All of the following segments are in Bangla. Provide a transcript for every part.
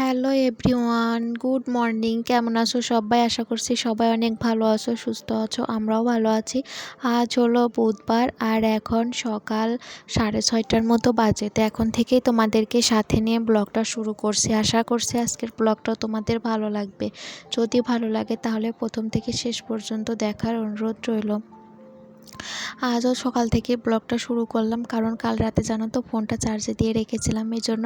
Hello everyone, good morning. কেমন আছো সবাই? আশা করছি সবাই অনেক ভালো আছো, সুস্থ আছো। আমরাও ভালো আছি। আজ হলো বুধবার আর এখন সকাল 6:30টার মতো বাজে। তো এখন থেকেই তোমাদেরকে সাথে নিয়ে ব্লগটা শুরু করছি। আশা করছি আজকের ব্লগটা তোমাদের ভালো লাগবে। যদি ভালো লাগে তাহলে প্রথম থেকে শেষ পর্যন্ত দেখার অনুরোধ রইল। আজও সকাল থেকে ব্লগটা শুরু করলাম, কারণ কাল রাতে জানো তো ফোনটা চার্জে দিয়ে রেখেছিলাম, এই জন্য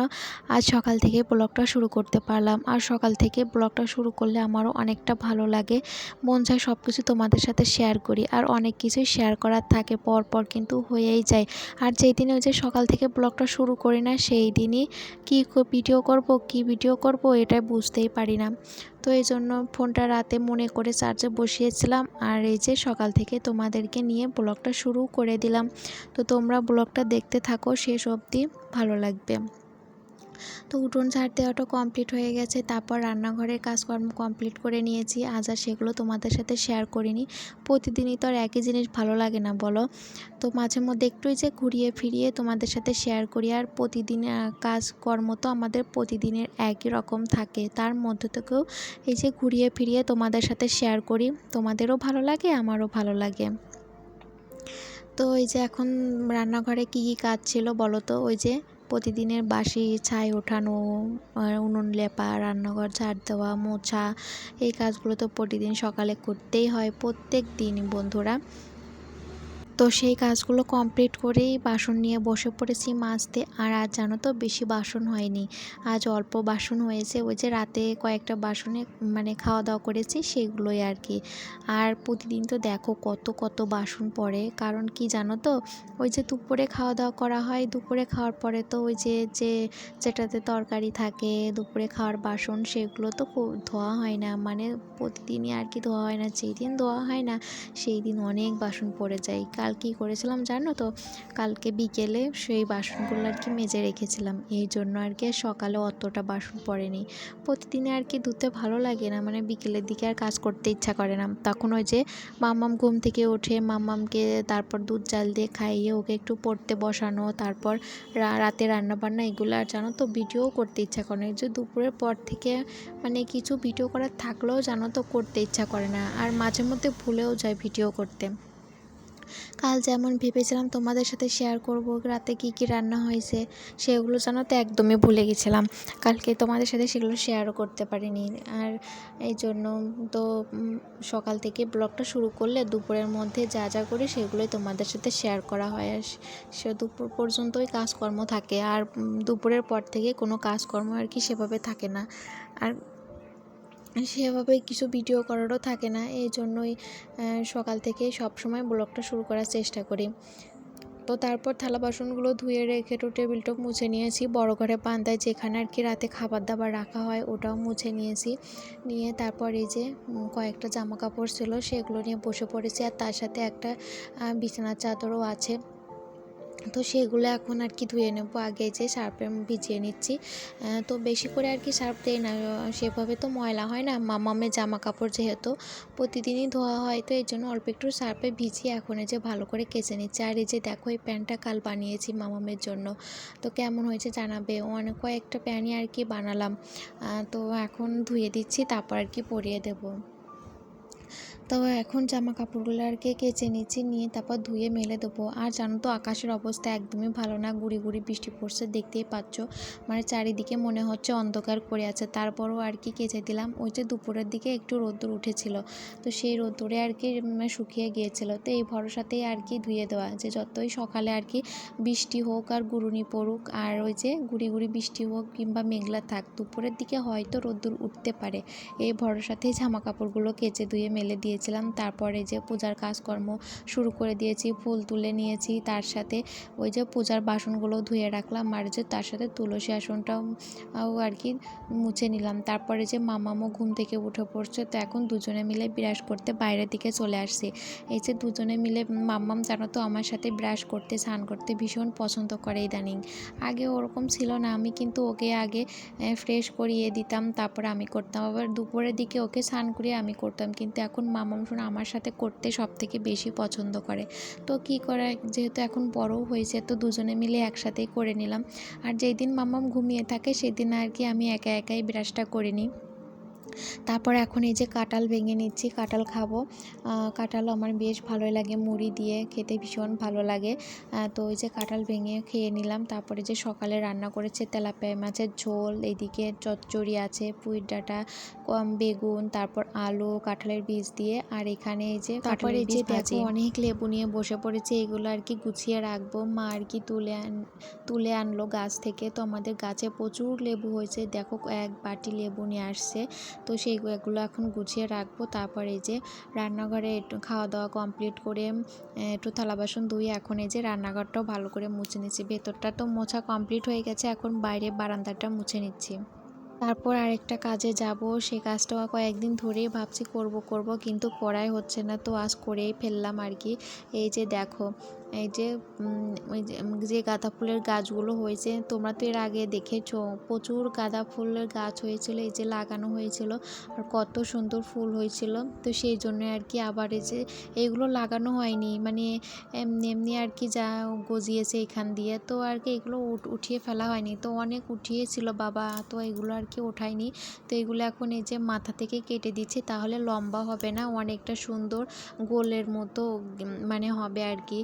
আজ সকাল থেকে ব্লগটা শুরু করতে পারলাম। আর সকাল থেকে ব্লগটা শুরু করলে আমারও অনেকটা ভালো লাগে, মন চায় সব কিছু তোমাদের সাথে শেয়ার করি। আর অনেক কিছুই শেয়ার করার থাকে, পর কিন্তু হয়েই যায়। আর যেই দিনে ওই যে সকাল থেকে ব্লগটা শুরু করি না, সেই দিনই কী ভিডিও করব এটাই বুঝতেই পারি না। তো এই জন্য ফোনটা রাতে মনে করে চার্জে বসিয়েছিলাম, আর এই যে সকাল থেকে তোমাদেরকে নিয়ে ব্লগটা শুরু করে দিলাম। তো তোমরা ব্লগটা দেখতে থাকো শেষ অবধি, ভালো লাগবে। তো উঠোন ঝাড় দেওয়াটা কমপ্লিট হয়ে গেছে, তারপর রান্নাঘরের কাজকর্ম কমপ্লিট করে নিয়েছি। আজ আর সেগুলো তোমাদের সাথে শেয়ার করিনি। প্রতিদিনই তো আর একই জিনিস ভালো লাগে না বলো। তো মাঝে মধ্যে একটু যে ঘুরিয়ে ফিরিয়ে তোমাদের সাথে শেয়ার করি। আর প্রতিদিনের কাজকর্ম তো আমাদের প্রতিদিনের একই রকম থাকে, তার মধ্যে থেকেও এই যে ঘুরিয়ে ফিরিয়ে তোমাদের সাথে শেয়ার করি। তোমাদেরও ভালো লাগে, আমারও ভালো লাগে। তো এই যে এখন রান্নাঘরে কী কী কাজ ছিল বলো তো? ওই যে প্রতিদিনের বাসি ছাই ওঠানো, উনুন লেপা, রান্নাঘর ঝাড় দেওয়া, মোছা, এই কাজগুলো তো প্রতিদিন সকালে করতেই হয়, প্রত্যেক দিনই বন্ধুরা। তো সেই কাজগুলো কমপ্লিট করেই বাসন নিয়ে বসে পড়েছি মাজতে। আর আজ জানো তো বেশি বাসন হয়নি, আজ অল্প বাসন হয়েছে। ওই যে রাতে কয়েকটা বাসনে খাওয়া দাওয়া করেছি সেগুলোই আর কি। আর প্রতিদিন তো দেখো কত বাসন পড়ে, কারণ কি জানো তো, ওই যে দুপুরে খাওয়া দাওয়া করা হয়, দুপুরে খাওয়ার পরে তো ওই যেটাতে তরকারি থাকে, দুপুরে খাওয়ার বাসন, সেগুলো তো ধোয়া হয় না, প্রতিদিনই আর কি ধোয়া হয় না। যেই দিন ধোয়া হয় না সেই দিন অনেক বাসন পড়ে যায়। কাল কী করেছিলাম জানো তো, কালকে বিকেলে সেই বাসনগুলো আর কি মেজে রেখেছিলাম, এই জন্য আর কি সকালে অতটা বাসন পড়েনি। প্রতিদিনে আর কি ধুতে ভালো লাগে না, বিকেলের দিকে আর কাজ করতে ইচ্ছা করে না। তখন ওই যে মাম্মাম ঘুম থেকে ওঠে, মাম্মামকে তারপর দুধ জাল দিয়ে খাইয়ে ওকে একটু পড়তে বসানো, তারপর রাতে রান্নাবান্না, এগুলো আর জানো তো ভিডিও করতে ইচ্ছা করে না। এই যে দুপুরের পর থেকে কিছু ভিডিও করার থাকলেও জানো তো করতে ইচ্ছা করে না, আর মাঝে মধ্যে ভুলেও যায় ভিডিও করতে। কাল যেমন ভেবেছিলাম তোমাদের সাথে শেয়ার করব রাতে কি কি রান্না হয়েছে, সেগুলো জানো তো একদমই ভুলে গেছিলাম। কালকে তোমাদের সাথে সেগুলো শেয়ারও করতে পারিনি। আর এই জন্য তো সকাল থেকে ব্লগটা শুরু করলে দুপুরের মধ্যে যা যা করি সেগুলোই তোমাদের সাথে শেয়ার করা হয়। আর সে দুপুর পর্যন্তই কাজকর্ম থাকে, আর দুপুরের পর থেকে কোনো কাজকর্ম আর কি সেভাবে থাকে না, আর সেভাবে কিছু ভিডিও করারও থাকে না। এই জন্যই সকাল থেকে সবসময় ব্লগটা শুরু করার চেষ্টা করি। তো তারপর থালা বাসনগুলো ধুয়ে রেখে টেবিলটা মুছে নিয়েছি। বড় ঘরে বারান্দায় যেখানে আর কি রাতে খাবার দাবার রাখা হয় ওটাও মুছে নিয়েছি। নিয়ে তারপর এই যে কয়েকটা জামা কাপড় ছিল সেগুলো নিয়ে বসে পড়েছি, আর তার সাথে একটা বিছানার চাদরও আছে। তো সেগুলো এখন আর কি ধুয়ে নেব। আগে যে সার্ফে ভিজিয়ে নিচ্ছি, তো বেশি করে আর কি সার্ফ দেই না, সেভাবে তো ময়লা হয় না। মামামের জামা কাপড় যেহেতু প্রতিদিনই ধোয়া হয়, তো এই জন্য অল্প একটু সার্ফে ভিজিয়ে এখন এই যে ভালো করে কেচে নিচ্ছি। আর এই যে দেখো এই প্যান্টটা কাল বানিয়েছি মামামের জন্য, তো কেমন হয়েছে জানাবে। অনেক কয়েকটা প্যান্টই আর কি বানালাম। তো এখন ধুয়ে দিচ্ছি, তারপর আর কি পরিয়ে দেবো। তো এখন জামা কাপড়গুলো আর কি কেচে নিচ্ছি, নিয়ে তারপর ধুয়ে মেলে দেবো। আর জানো তো আকাশের অবস্থা একদমই ভালো না, গুড়ি বৃষ্টি পড়ছে, দেখতেই পাচ্ছ। চারিদিকে মনে হচ্ছে অন্ধকার করে আছে, তারপরও আর কি কেচে দিলাম। ওই যে দুপুরের দিকে একটু রোদ্দুর উঠেছিল, তো সেই রোদ্দুরে আর কি শুকিয়ে গিয়েছিল। তো এই ভরসাতেই আর কি ধুয়ে দেওয়া, যে যতই সকালে আর কি বৃষ্টি হোক আর গুড়ুনি পড়ুক, আর ওই যে গুড়ি বৃষ্টি হোক কিংবা মেঘলা থাক, দুপুরের দিকে হয়তো রোদ্দুর উঠতে পারে, এই ভরসাতেই জামা কাপড়গুলো কেচে ধুয়ে মেলে দিয়েছিলাম। তারপরে যে পূজার কাজকর্ম শুরু করে দিয়েছি, ফুল তুলে নিয়েছি, তার সাথে ওই যে পূজার বাসনগুলো ধুয়ে রাখলাম, আর যে তার সাথে তুলসী আসনটাও আর কি মুছে নিলাম। তারপরে যে মামামও ঘুম থেকে উঠে পড়ছে, তো এখন দুজনে মিলে ব্রাশ করতে বাইরের দিকে চলে আসছি। এই যে দুজনে মিলে মাম্মাম জানো তো আমার সাথে ব্রাশ করতে, স্নান করতে ভীষণ পছন্দ করে ইদানিং। আগে ওরকম ছিল না, আমি কিন্তু ওকে আগে ফ্রেশ করিয়ে দিতাম, তারপরে আমি করতাম, আবার দুপুরের দিকে ওকে স্নান করিয়ে আমি করতাম। কিন্তু এখন মামাম শোনা আমার সাথে করতে সব থেকে বেশি পছন্দ করে। তো কী করা, যেহেতু এখন বড়ও হয়েছে তো দুজনে মিলে একসাথেই করে নিলাম। আর যেই দিন মামাম ঘুমিয়ে থাকে সেদিন আর কি আমি একা একাই ব্রাশটা করে নিই। তারপর এখন এই যে কাঁঠাল ভেঙে নিচ্ছি, কাঁঠাল খাবো। কাঁঠাল আমার বেশ ভালোই লাগে, মুড়ি দিয়ে খেতে ভীষণ ভালো লাগে। তো ওই যে কাঁঠাল ভেঙে খেয়ে নিলাম। তারপরে যে সকালে রান্না করেছে তেলাপিয়া মাছের ঝোল, এইদিকে চচ্চড়ি আছে, পুঁইর ডাঁটা, বেগুন, তারপর আলু, কাঁঠালের বীজ দিয়ে, আর এখানে এই যে কাঁঠালের বীজ ভাজি। অনেক লেবু নিয়ে বসে পড়েছে, এগুলো আর কি গুছিয়ে রাখবো। মা আর কি তুলে আনলো গাছ থেকে। তো আমাদের গাছে প্রচুর লেবু হয়েছে, দেখো এক বাটি লেবু নিয়ে আসছে। তো সেইগুলো এখন গুছিয়ে রাখবো। তারপর এই যে রান্নাঘরে একটু খাওয়া দাওয়া কমপ্লিট করে একটু থালা বাসন ধুয়ে এখন এই যে রান্নাঘরটাও ভালো করে মুছে নিচ্ছি। ভেতরটা তো মোছা কমপ্লিট হয়ে গেছে, এখন বাইরে বারান্দাটা মুছে নিচ্ছি। তারপর আরেকটা কাজে যাব, সে কাজটা কয়েকদিন ধরেই ভাবছি করব কিন্তু করাই হচ্ছে না, তো আজ করেই ফেললাম আর কি। এই যে দেখো, এই যে ওই যে গাঁদা ফুলের গাছগুলো হয়েছে, তোমরা তো এর আগে দেখেছো, প্রচুর গাঁদা ফুলের গাছ হয়েছিল, এই যে লাগানো হয়েছিল, আর কত সুন্দর ফুল হয়েছিল। তো সেই জন্য আর কি আবার এই যে এইগুলো লাগানো হয়নি, মানে এমনি এমনি আর কি যা গজিয়েছে এখান দিয়ে, তো আর কি এগুলো উঠিয়ে ফেলা হয়নি। তো অনেক উঠিয়েছিল বাবা, তো এগুলো আর কি ওঠায়নি। তো এগুলো এখন এই যে মাথা থেকে কেটে দিচ্ছি, তাহলে লম্বা হবে না, অনেকটা সুন্দর গোলের মতো মানে হবে আর কি,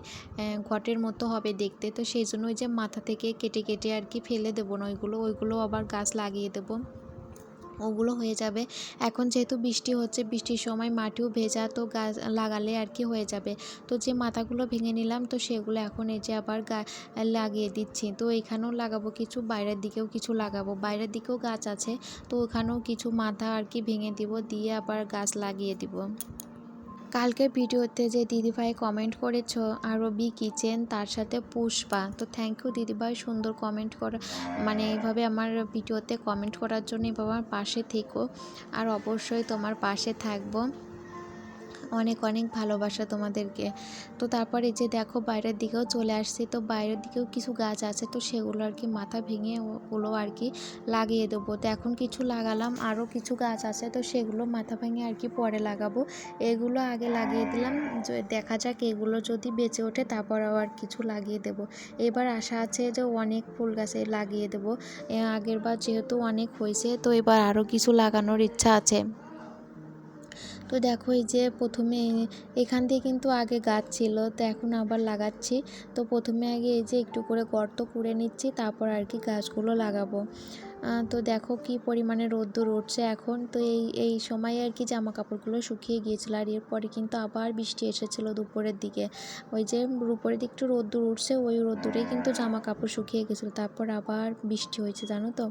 ঘটের মতো হবে দেখতে। তো সেই জন্য ওই যে মাথা থেকে কেটে কেটে আর কি ফেলে দেবো না, ওইগুলো আবার গাছ লাগিয়ে দেবো, ওগুলো হয়ে যাবে। এখন যেহেতু বৃষ্টি হচ্ছে, বৃষ্টির সময় মাটিও ভেজা, তো গাছ লাগালে আর কি হয়ে যাবে। তো যে মাথাগুলো ভেঙে নিলাম, তো সেগুলো এখন এই যে আবার লাগিয়ে দিচ্ছি। তো এখানেও লাগাবো কিছু, বাইরের দিকেও কিছু লাগাবো, বাইরের দিকেও গাছ আছে, তো ওখানেও কিছু মাথা আর কি ভেঙে দিব, দিয়ে আবার গাছ লাগিয়ে দিব। কালকের ভিডিওতে যে দিদিভাই কমেন্ট করেছো আরবি কিচেন, তার সাথে পুষ্পা, তো থ্যাংক ইউ দিদিভাই, সুন্দর কমেন্ট করা, মানে এইভাবে আমার ভিডিওতে কমেন্ট করার জন্য, এভাবে আমার পাশে থেকো, আর অবশ্যই তোমার পাশে থাকবো। অনেক অনেক ভালোবাসা তোমাদেরকে। তো তারপরে যে দেখো বাইরের দিকেও চলে আসছি, তো বাইরের দিকেও কিছু গাছ আছে, তো সেগুলো আর কি মাথা ভেঙে ওগুলো আর কি লাগিয়ে দেবো। তো এখন কিছু লাগালাম, আরও কিছু গাছ আছে, তো সেগুলো মাথা ভেঙে আর কি পরে লাগাবো। এগুলো আগে লাগিয়ে দিলাম, দেখা যাক এগুলো যদি বেঁচে ওঠে তারপর আবার কিছু লাগিয়ে দেব। এবার আশা আছে যে অনেক ফুল গাছে লাগিয়ে দেবো, আগের বার যেহেতু অনেক হয়েছে, তো এবার আরও কিছু লাগানোর ইচ্ছা আছে। তো দেখো এই যে প্রথমে এখান দিয়ে কিন্তু আগে গাছ ছিল, তো এখন আবার লাগাচ্ছি। তো প্রথমে আগে এই যে একটু করে গর্ত করে নিচ্ছি, তারপর আর কি গাছগুলো লাগাবো। তো দেখো কি পরিমাণে রোদ্দুর উঠছে এখন। তো এই সময় আর কি জামা কাপড়গুলো শুকিয়ে গিয়েছিলো, আর এরপরে কিন্তু আবার বৃষ্টি এসেছিলো দুপুরের দিকে। ওই যে দুপুরের দিকে একটু রোদ্দুর উঠছে, ওই রোদ্দুরেই কিন্তু জামা কাপড় শুকিয়ে গেছিলো, তারপর আবার বৃষ্টি হয়েছে জানো তো।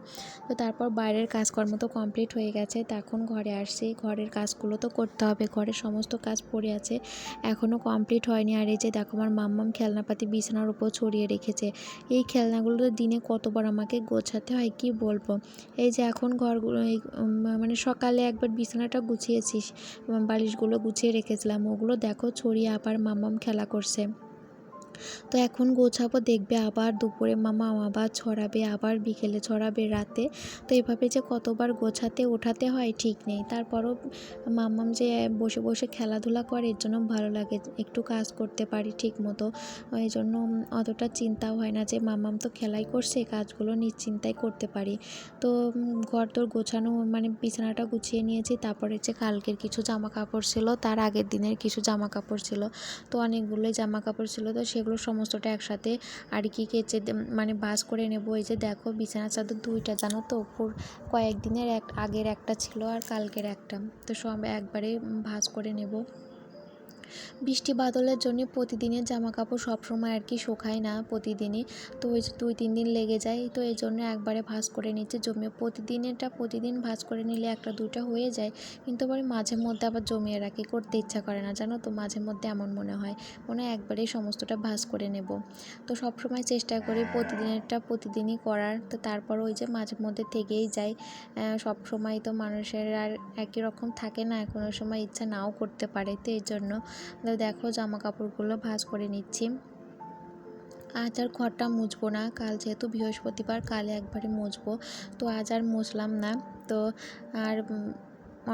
তো তারপর বাইরের কাজকর্ম তো কমপ্লিট হয়ে গেছে, তো এখন ঘরে আসছি, ঘরের কাজগুলো তো করতে হবে, ঘরের সমস্ত কাজ পড়ে আছে, এখনও কমপ্লিট হয়নি। আর এই যে দেখো আমার মাম্মাম খেলনাপাতি বিছানার উপর ছড়িয়ে রেখেছে, এই খেলনাগুলো দিনে কতবার আমাকে গোছাতে হয় কি বলবো। এই যে এখন ঘরগুলো মানে সকালে একবার বিছানাটা গুছিয়েছিস, বালিশগুলো গুছিয়ে রেখেছিলাম, ওগুলো দেখো ছড়িয়ে আবার মাম্মাম খেলা করছে। তো এখন গোছাবো, দেখবে আবার দুপুরে মামা আবার ছড়াবে, আবার বিকেলে ছড়াবে, রাতে। তো এভাবে যে কতবার গোছাতে ওঠাতে হয় ঠিক নেই। তারপরও মাম্মাম যে বসে বসে খেলাধুলা করে, এর জন্য ভালো লাগে, একটু কাজ করতে পারি ঠিক মতো, এই জন্য অতটা চিন্তাও হয় না যে মাম্মাম তো খেলাই করছে, কাজগুলো নিশ্চিন্তায় করতে পারি। তো ঘর তোর গোছানো, মানে বিছানাটা গুছিয়ে নিয়েছি। তারপরে হচ্ছে কালকের কিছু জামা কাপড় ছিল, তার আগের দিনের কিছু জামা কাপড় ছিল, তো অনেকগুলোই জামা কাপড় ছিল, তো সেগুলো সমস্তটা একসাথে আর কি কেচে মানে ভাঁজ করে নেব। এই যে দেখো বিছানার চাদর দুইটা জানো তো, কয়েকদিনের আগের একটা ছিল আর কালকের একটা, তো সব একবারে ভাঁজ করে নেব। বৃষ্টি বাদলের জন্য প্রতিদিনের জামা কাপড় সবসময় আর কি শুকায় না প্রতিদিনই, তো ওই 2-3 দিন লেগে যায়, তো এই জন্য একবারে ভাঁজ করে নিচ্ছে জমিয়ে। প্রতিদিন ভাঁজ করে নিলে একটা দুইটা হয়ে যায়, কিন্তু আবার মাঝে মধ্যে আবার জমিয়ে রাখি, করতে ইচ্ছা করে না জানো তো, মাঝে মধ্যে এমন মনে হয় একবারেই সমস্তটা ভাঁজ করে নেব। তো সবসময় চেষ্টা করি প্রতিদিনেরটা প্রতিদিনই করার, তো তারপর ওই যে মাঝে মধ্যে থেকেই যায়, সব সময় তো মানুষের আর একই রকম থাকে না, কোনো সময় ইচ্ছা নাও করতে পারে, তো এই জন্য দেখো জামা কাপড়গুলো ভাঁজ করে নিচ্ছি। আজ আর ঘরটা মুছবো না, কাল যেহেতু বৃহস্পতিবার, কালে একবারে মুছবো, তো আজ আর মুছলাম না। তো আর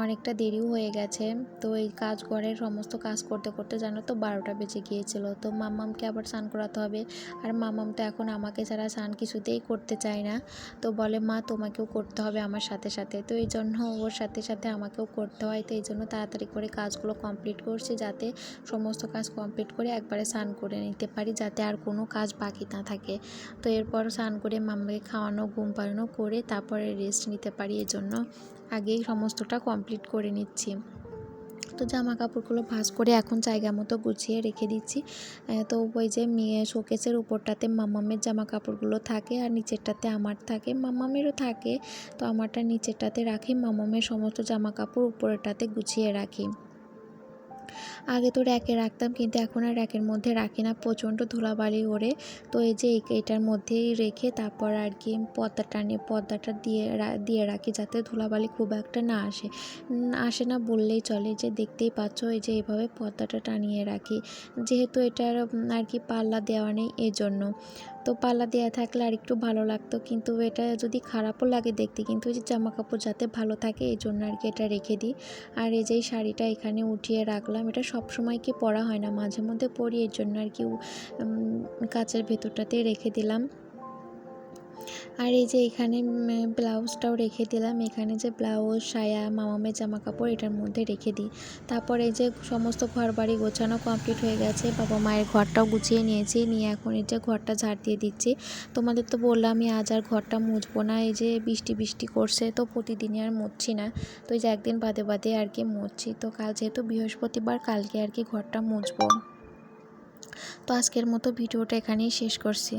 অনেকটা দেরিও হয়ে গেছে। তো এই ঘরের সমস্ত কাজ করতে করতে জানো তো 12টা বেজে গিয়েছিল। তো মাম্মামকে আবার স্নান করাতে হবে, আর মাম্মাম তো এখন আমাকে ছাড়া স্নান কিছুতেই করতে চায় না। তো বলে মা তোমাকেও করতে হবে আমার সাথে সাথে। তো এই জন্য ওর সাথে সাথে আমাকেও করতে হয়। তো এই জন্য তাড়াতাড়ি করে কাজগুলো কমপ্লিট করছি, যাতে সমস্ত কাজ কমপ্লিট করে একবারে স্নান করে নিতে পারি, যাতে আর কোনো কাজ বাকি না থাকে। তো এরপর স্নান করে মাম্মাকে খাওয়ানো ঘুম পাড়ানো করে তারপরে রেস্ট নিতে পারি, এই জন্য আগেই সমস্তটা কমপ্লিট করে নিচ্ছি। তো জামা কাপড়গুলো ভাঁজ করে এখন জায়গা মতো গুছিয়ে রেখে দিচ্ছি। তো ওই যে শোকেসের উপরটাতে মাম্মামের জামা কাপড়গুলো থাকে, আর নিচেরটাতে আমার থাকে, মাম্মামেরও থাকে। তো আমারটা নিচেরটাতে রাখি, মাম্মামের সমস্ত জামা কাপড় উপরেরটাতে গুছিয়ে রাখি। আগে তো র্যাকে রাখতাম, কিন্তু এখন আর র্যাকের মধ্যে রাখি না, প্রচণ্ড ধুলাবালি ওড়ে। তো এই যে এটার মধ্যেই রেখে তারপর আর কি পর্দাটা দিয়ে রাখি, যাতে ধুলাবালি খুব একটা না আসে না বললেই চলে। যে দেখতেই পাচ্ছ এই যে এইভাবে পর্দাটা টানিয়ে রাখি, যেহেতু এটার আর কি পাল্লা দেওয়া নেই এজন্য। তো পাল্লা দেওয়া থাকলে আর একটু ভালো লাগতো, কিন্তু এটা যদি খারাপও লাগে দেখতে, কিন্তু এই যে জামা কাপড় যাতে ভালো থাকে এই জন্য আর কি এটা রেখে দিই। আর এই যে শাড়িটা এখানে উঠিয়ে রাখলাম, এটা সব সময় কি পরা হয় না, মাঝে মধ্যে পরি, এর জন্য আর কি কাচের ভেতরটাতে রেখে দিলাম। আর এই যে এখানে ব্লাউজটাও রেখে দিলাম, এখানে যে ব্লাউজ, সায়া, মামামের জামা কাপড় এটার মধ্যে রেখে দিই। তারপর এই যে সমস্ত ঘর বাড়ি গোছানো কমপ্লিট হয়ে গেছে, বাবা মায়ের ঘরটাও গুছিয়ে নিয়েছি, নিয়ে এখন এই যে ঘরটা ঝাড় দিয়ে দিচ্ছি। তোমাদের তো বললাম আমি আজ আর ঘরটা মুছবো না, এই যে বৃষ্টি করছে, তো প্রতিদিনই আর মুছছি না। তো এই যে একদিন বাদে বাদে আর কি মুছছি। তো কাল যেহেতু বৃহস্পতিবার, কালকে আর কি ঘরটা মুছবো। তো আজকের মতো ভিডিওটা এখানেই শেষ করছি।